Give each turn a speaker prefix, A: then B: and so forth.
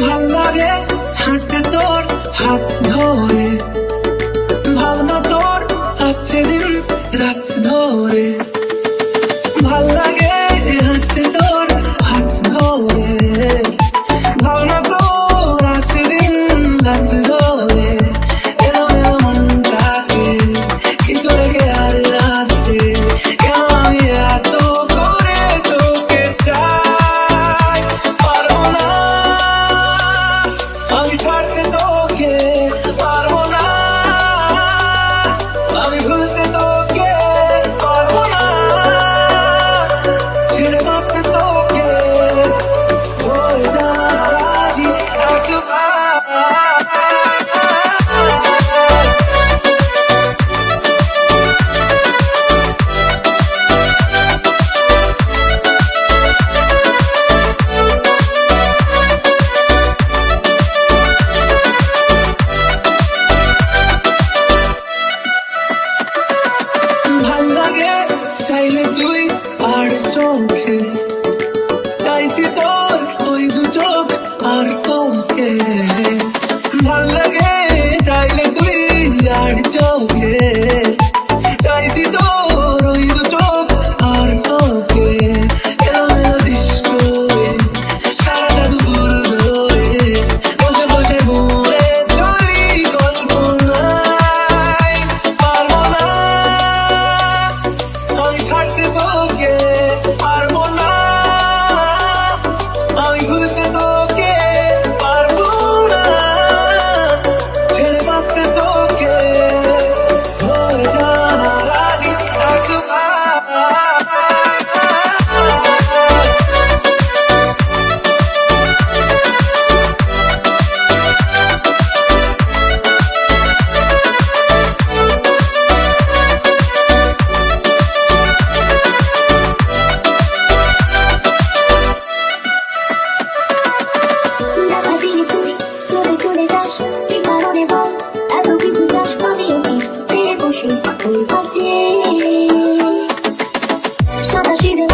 A: ভাল লাগে হাঁটতে তোর হাত ধরে, ভাবনা তোর আসছে দিন রাত ধরে। ভাল লাগে হাঁটতে তোর হাত ধরে, ভাবনা তোর আসছে দিন রাত ধরে। এলো মনটাকে কি করে গে আর রাতে, কেন আমি এত করে তোকে চাই। পারবো না আমি ছাড়তে তোকে, পারবো না আমি ভুলতে তোকে, পারবো না ছেড়ে বাঁচতে তোকে। হয়ে যা রাজি একবার। ভাল লাগে চাইলে তুই আর চোখে, চাইছি তোর ওই দু চোখ আর তোকে। ভাল লাগে চাইলে তুই আর চোখে, চাইছি তোর ওই দু চোখ আর তোকে। এলো ডিস্কো সারাটা দুপুর ধরে, বসে বসে মরে চলি কল্পনায়। পারবো না আমি ছাড়তে তোকে, পারবো না আমি ভুলতে তোকে, পারবো না ছেড়ে বাঁচতে তোকে। হয়ে যা রাজি একবার।
B: দেখা দিয়ে তুই চলে চলে যাস, কি কারণে বল এত কিছু চাস? আমিও কি চেয়ে বসি তোর কাছে, সাদা সিধে